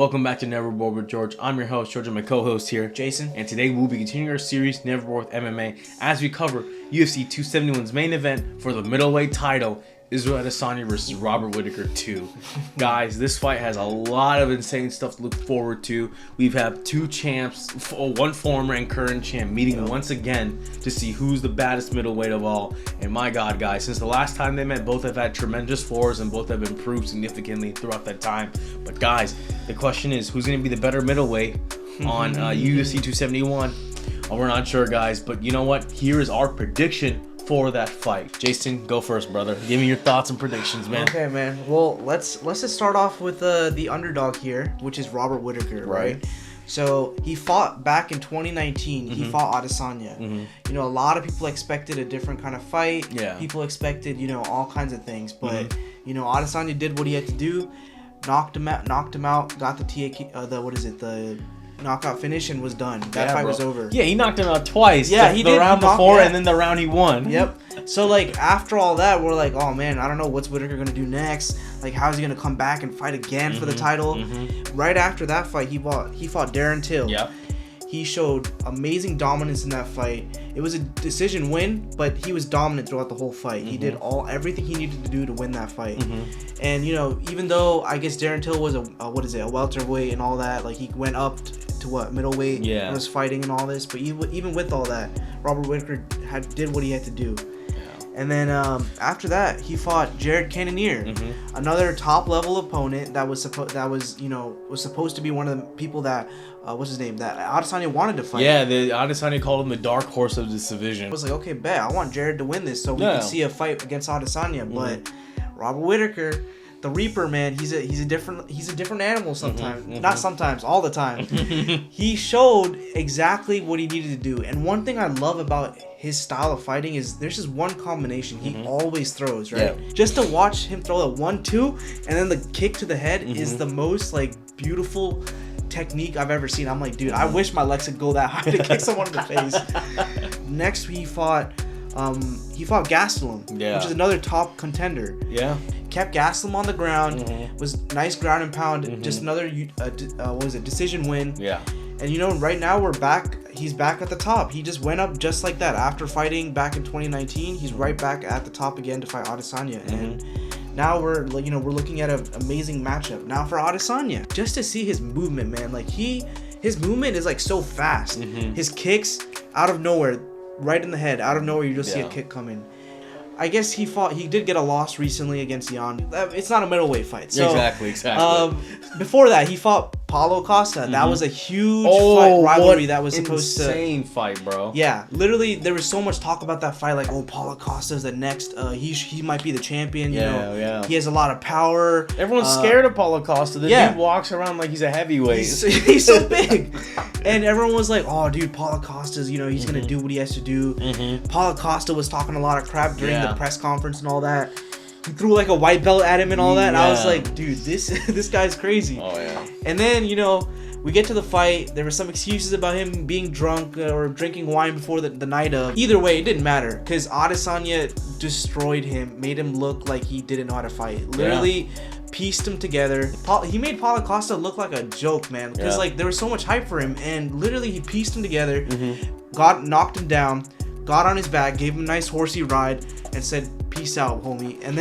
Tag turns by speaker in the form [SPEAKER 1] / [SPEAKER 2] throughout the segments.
[SPEAKER 1] welcome back to Never Bored with George. I'm your host, George, and my co-host here,
[SPEAKER 2] Jason.
[SPEAKER 1] And today we'll be continuing our series, Never Bored with MMA, as we cover UFC 271's main event for the middleweight title, Israel Adesanya versus Robert Whittaker 2. Guys, this fight has a lot of insane stuff to look forward to. We've had two champs, one former and current champ, meeting once again to see who's the baddest middleweight of all. And my God, guys, since the last time they met, both have had tremendous floors and both have improved significantly throughout that time. But guys, the question is, who's going to be the better middleweight on UFC 271? We're not sure, guys, but you know what? Here is our prediction for that fight. Jason, go first, brother. Give me your thoughts and predictions, man.
[SPEAKER 2] Okay, man. Well, let's just start off with the underdog here, which is Robert Whittaker, right? So he fought back in 2019. He fought Adesanya. You know, a lot of people expected a different kind of fight.
[SPEAKER 1] Yeah.
[SPEAKER 2] People expected, you know, all kinds of things, but you know, Adesanya did what he had to do, knocked him out, got the knockout finish, and was done. That fight was over.
[SPEAKER 1] Yeah, he knocked him out twice.
[SPEAKER 2] Yeah, he did.
[SPEAKER 1] The round before and then the round he won.
[SPEAKER 2] Yep. So, like, after all that, we're like, oh, man, I don't know what's Whittaker going to do next. Like, how's he going to come back and fight again for the title? Right after that fight, he fought Darren Till.
[SPEAKER 1] Yep.
[SPEAKER 2] He showed amazing dominance in that fight. It was a decision win, but he was dominant throughout the whole fight. He did everything he needed to do to win that fight. And, you know, even though I guess Darren Till was a welterweight and all that, like, he went up to middleweight and was fighting and all this, but even with all that, Robert Whittaker did what he had to do. And then after that, he fought Jared Cannonier, another top level opponent that was supposed to be one of the people that what's his name, that Adesanya wanted to fight.
[SPEAKER 1] Yeah, the Adesanya called him the dark horse of this division.
[SPEAKER 2] I was like, okay, bet, I want Jared to win this so we can see a fight against Adesanya. But Robert Whittaker, the Reaper, man, he's a different animal sometimes. Not sometimes, all the time. He showed exactly what he needed to do. And one thing I love about his style of fighting is there's just one combination he always throws, right? Yeah. Just to watch him throw a 1-2 and then the kick to the head is the most like beautiful technique I've ever seen. I'm like, dude, I wish my legs could go that high to kick someone in the face. Next, he fought Gastelum, which is another top contender. Yeah. Kept Gastelum on the ground, was nice ground and pound, just another decision win. Yeah. And you know, right now he's back at the top. He just went up just like that. After fighting back in 2019, he's right back at the top again to fight Adesanya. And now we're looking at an amazing matchup. Now for Adesanya, just to see his movement, man, like his movement is like so fast. His kicks out of nowhere, right in the head, out of nowhere, you just see a kick coming. I guess he did get a loss recently against Jan. It's not a middleweight fight. So,
[SPEAKER 1] exactly.
[SPEAKER 2] Before that, he fought Paulo Costa. That was a huge rivalry that was supposed to...
[SPEAKER 1] insane fight, bro.
[SPEAKER 2] Yeah. Literally, there was so much talk about that fight. Like, Paulo Costa's the next... he might be the champion. You know? He has a lot of power.
[SPEAKER 1] Everyone's scared of Paulo Costa. The dude walks around like he's a heavyweight.
[SPEAKER 2] He's so big. And everyone was like, oh, dude, Paulo Costa's, you know, he's going to do what he has to do. Paulo Costa was talking a lot of crap during the press conference and all that. He threw like a white belt at him and all that. And I was like, dude, this guy's crazy. Oh, yeah. And then, you know, we get to the fight. There were some excuses about him being drunk or drinking wine before the night of. Either way, it didn't matter because Adesanya destroyed him, made him look like he didn't know how to fight. Literally pieced him together. He made Paulo Costa look like a joke, man, because like there was so much hype for him, and literally he pieced him together, knocked him down, got on his back, gave him a nice horsey ride, and said, "Peace out, homie." And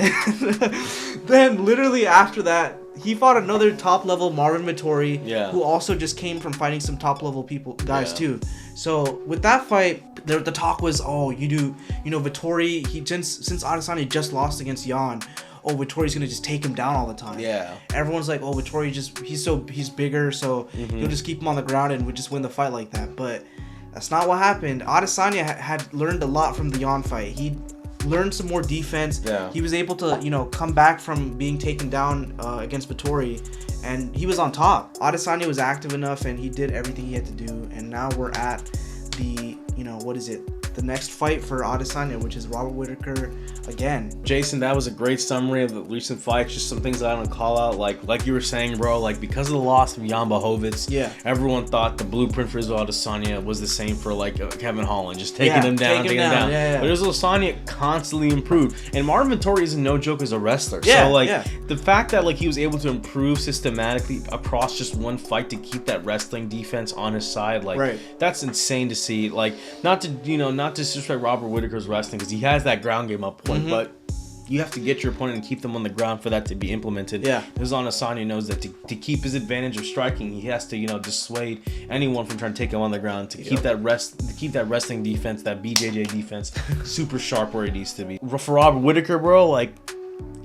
[SPEAKER 2] then literally after that, he fought another top level, Marvin Vettori, who also just came from fighting some top level guys too. So with that fight, the talk was, Vettori, since Adesanya just lost against Jan, Vettori's gonna just take him down all the time. Yeah. Everyone's like, Vettori he's bigger, so he'll just keep him on the ground and would just win the fight like that. But that's not what happened. Adesanya had learned a lot from the Jan fight. He learned some more defense. Yeah. He was able to, come back from being taken down against Vettori, and he was on top. Adesanya was active enough, and he did everything he had to do. And now we're at the, the next fight for Adesanya, which is Robert Whittaker again.
[SPEAKER 1] Jason, that was a great summary of the recent fights. Just some things I want to call out, like you were saying, bro. Like, because of the loss of Jan Blachowicz, everyone thought the blueprint for Israel Adesanya was the same for like Kevin Holland, just taking him down. But Israel Adesanya constantly improved, and Marvin Vettori isn't no joke as a wrestler. So like the fact that like he was able to improve systematically across just one fight to keep that wrestling defense on his side, like that's insane to see. Like, not to disrespect Robert Whittaker's wrestling, because he has that ground game up point, but you have to get your opponent and keep them on the ground for that to be implemented. Israel Adesanya knows that to keep his advantage of striking, he has to dissuade anyone from trying to take him on the ground, to keep that wrestling defense, that BJJ defense, super sharp where it needs to be. For Robert Whittaker, bro, like,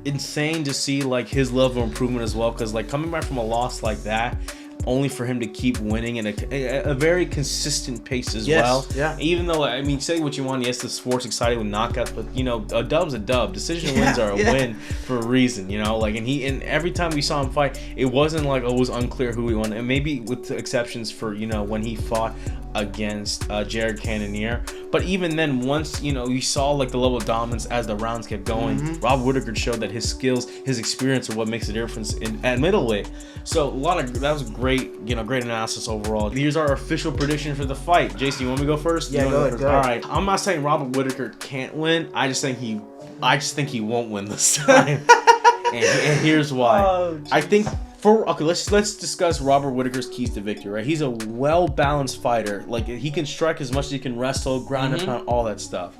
[SPEAKER 1] insane to see like his level of improvement as well, because like coming back from a loss like that, only for him to keep winning at a very consistent pace as well. Even though, I mean, say what you want, yes, the sport's exciting with knockouts, but a dub's a dub. Decision wins are a win for a reason, like, and every time we saw him fight, it wasn't like it was unclear who he won, and maybe with the exceptions for when he fought against Jared Cannonier. But even then, once you saw like the level of dominance as the rounds kept going, Rob Whittaker showed that his skills, his experience are what makes a difference at middleweight. So that was great, great analysis overall. Here's our official prediction for the fight. Jason, you want me to go first?
[SPEAKER 2] Yeah, go ahead.
[SPEAKER 1] All right, I'm not saying Robert Whittaker can't win. I just think he won't win this time. and here's why. I think. Let's discuss Robert Whittaker's keys to victory, right? He's a well-balanced fighter. Like, he can strike as much as he can wrestle, ground and pound, all that stuff.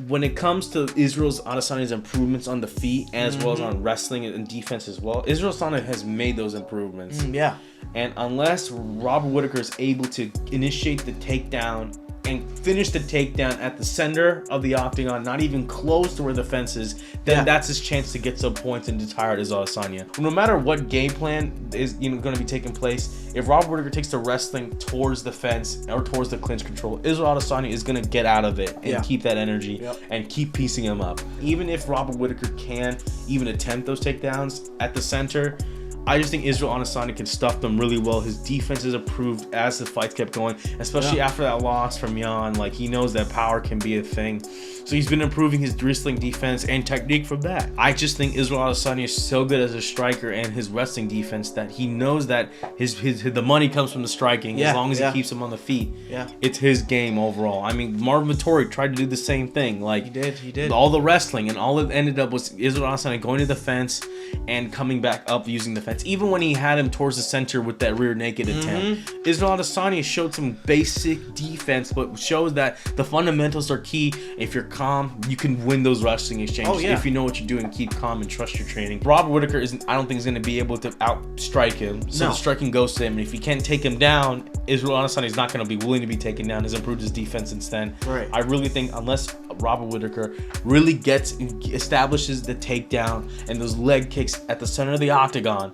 [SPEAKER 1] When it comes to Israel Adesanya's improvements on the feet, as well as on wrestling and defense as well, Israel Adesanya has made those improvements. And unless Robert Whittaker is able to initiate the takedown and finish the takedown at the center of the octagon, not even close to where the fence is, then that's his chance to get some points and to tire Israel Adesanya. No matter what game plan is going to be taking place, if Robert Whittaker takes the wrestling towards the fence or towards the clinch control, Israel Adesanya is going to get out of it and keep that energy and keep piecing him up. Even if Robert Whittaker can even attempt those takedowns at the center, I just think Israel Adesanya can stuff them really well. His defense has improved as the fights kept going, especially after that loss from Jan. Like, he knows that power can be a thing. So he's been improving his wrestling defense and technique from that. I just think Israel Adesanya is so good as a striker and his wrestling defense that he knows that the money comes from the striking as long as he keeps him on the feet. It's his game overall. I mean, Marvin Vettori tried to do the same thing. Like, he did. All the wrestling, and all it ended up was Israel Adesanya going to the fence and coming back up using the fence. Even when he had him towards the center with that rear naked attempt, Israel Adesanya showed some basic defense, but shows that the fundamentals are key. If you're calm, you can win those wrestling exchanges. If you know what you're doing, keep calm and trust your training. Robert Whittaker I don't think is going to be able to outstrike him. So the striking goes to him, and if you can't take him down, Israel Adesanya is not going to be willing to be taken down. Has improved his defense instead. I really think unless Robert Whittaker really establishes the takedown and those leg kicks at the center of the octagon,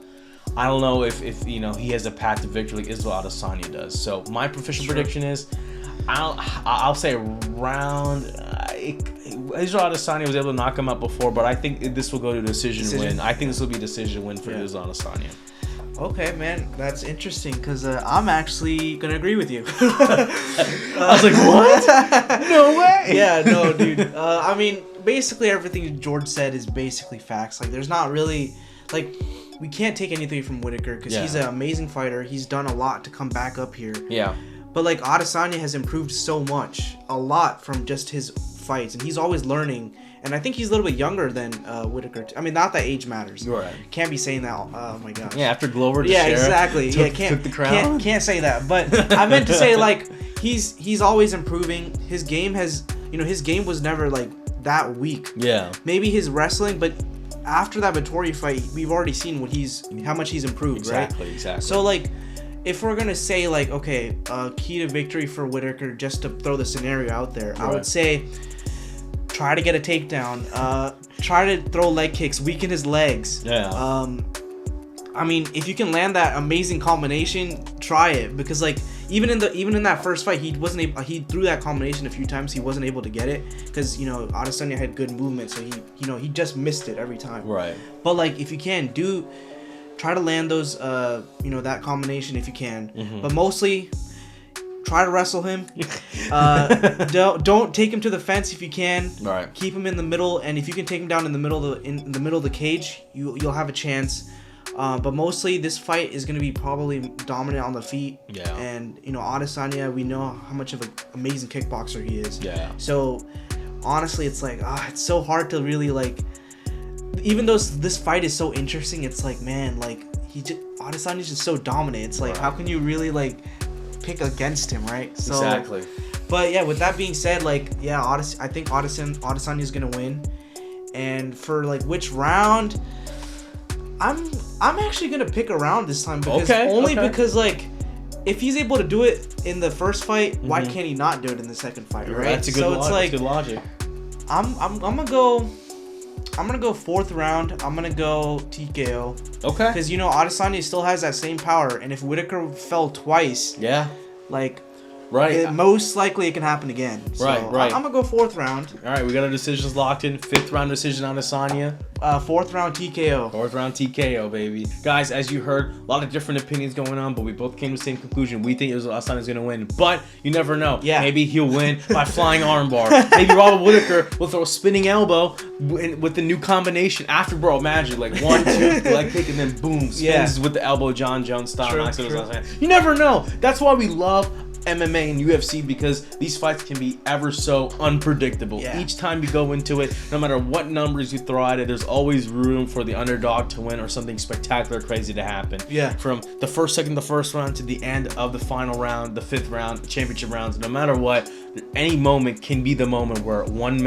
[SPEAKER 1] I don't know if he has a path to victory like Israel Adesanya does. So my official prediction is, I'll say around. Israel Adesanya was able to knock him out before, but I think this will go to a decision win. I think this will be a decision win for Israel Adesanya.
[SPEAKER 2] Okay, man, that's interesting, because I'm actually gonna agree with you.
[SPEAKER 1] I was like, what? No way.
[SPEAKER 2] Yeah, no, dude. I mean, basically everything George said is basically facts. Like, there's not really, like, we can't take anything from Whittaker, because he's an amazing fighter. He's done a lot to come back up here. But like, Adesanya has improved so much, a lot from just his fights, and he's always learning. And I think he's a little bit younger than Whittaker. I mean, not that age matters.
[SPEAKER 1] You're right.
[SPEAKER 2] Can't be saying that. Oh my gosh.
[SPEAKER 1] Yeah, after Glover.
[SPEAKER 2] Exactly.
[SPEAKER 1] Took the crown.
[SPEAKER 2] Can't say that. But I meant to say, like, he's always improving. His game has, his game was never like that weak. Maybe his wrestling, but after that Vettori fight, we've already seen how much he's improved.
[SPEAKER 1] Exactly.
[SPEAKER 2] So like, if we're gonna say like, okay, key to victory for Whittaker, just to throw the scenario out there, I would say, try to get a takedown. Try to throw leg kicks. Weaken his legs. I mean, if you can land that amazing combination, try it, because like even in that first fight, he wasn't able. He threw that combination a few times. He wasn't able to get it because Adesanya had good movement, so he just missed it every time. But like, if you can try to land those that combination if you can. But mostly, try to wrestle him. Don't take him to the fence if you can.
[SPEAKER 1] Right.
[SPEAKER 2] Keep him in the middle, and if you can take him down in the middle of the cage, you'll have a chance. But mostly this fight is going to be probably dominant on the feet.
[SPEAKER 1] Yeah.
[SPEAKER 2] And Adesanya, we know how much of an amazing kickboxer he is.
[SPEAKER 1] Yeah.
[SPEAKER 2] So honestly, it's like it's so hard to really like. Even though this fight is so interesting, it's like, man, like Adesanya's just so dominant. It's like, how can you really like pick against him, right? So,
[SPEAKER 1] exactly.
[SPEAKER 2] But yeah, with that being said, like, yeah, I think Adesanya's gonna win. And for like which round, I'm actually gonna pick a round this time because because like if he's able to do it in the first fight, why can't he not do it in the second fight, right?
[SPEAKER 1] That's a good logic. It's like, good logic.
[SPEAKER 2] I'm gonna go fourth round. I'm gonna go TKO.
[SPEAKER 1] Okay.
[SPEAKER 2] Because Adesanya still has that same power, and if Whittaker fell twice, like,
[SPEAKER 1] right,
[SPEAKER 2] most likely it can happen again. So
[SPEAKER 1] right.
[SPEAKER 2] I'm gonna go fourth round.
[SPEAKER 1] All right, we got our decisions locked in. Fifth round decision on Adesanya.
[SPEAKER 2] Fourth round TKO.
[SPEAKER 1] Fourth round TKO, baby. Guys, as you heard, a lot of different opinions going on, but we both came to the same conclusion. We think Adesanya's gonna win, but you never know.
[SPEAKER 2] Yeah.
[SPEAKER 1] Maybe he'll win by flying armbar. Maybe Robert Whittaker will throw a spinning elbow with the new combination after, bro. Imagine like 1, 2 leg kick and then boom, spins with the elbow, John Jones style.
[SPEAKER 2] True.
[SPEAKER 1] You never know. That's why we love MMA and UFC, because these fights can be ever so unpredictable. Each time you go into it, no matter what numbers you throw at it, there's always room for the underdog to win or something spectacular, crazy to happen. From the first round to the end of the final round, the fifth round, the championship rounds, no matter what, any moment can be the moment where one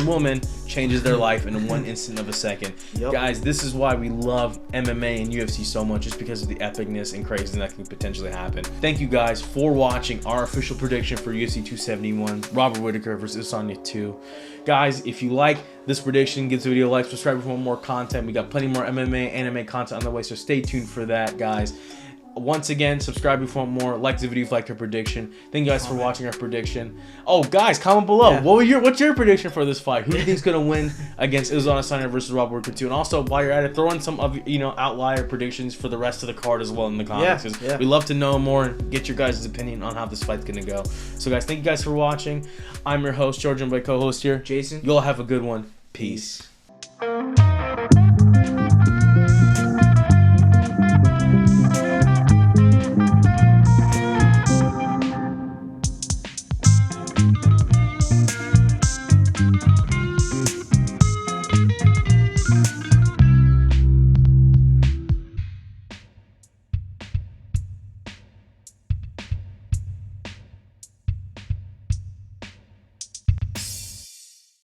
[SPEAKER 1] woman changes their life in one instant of a second. Guys, this is why we love MMA and UFC so much, just because of the epicness and craziness that can potentially happen. Thank you guys for watching our official prediction for UFC 271, Robert Whittaker versus Adesanya 2. Guys, if you like this prediction, give the video a like, subscribe for more content. We got plenty more MMA, anime content on the way, so stay tuned for that, guys. Once again, subscribe if you want more. Like the video if you liked our prediction. Thank you guys for watching our prediction. Oh, guys, comment below. What's your prediction for this fight? Who do you think is gonna win against Adesanya versus Robert Whittaker 2? And also, while you're at it, throw in some of outlier predictions for the rest of the card as well in the comments. We love to know more and get your guys' opinion on how this fight's gonna go. So, guys, thank you guys for watching. I'm your host, George, and my co-host here,
[SPEAKER 2] Jason.
[SPEAKER 1] You all have a good one. Peace.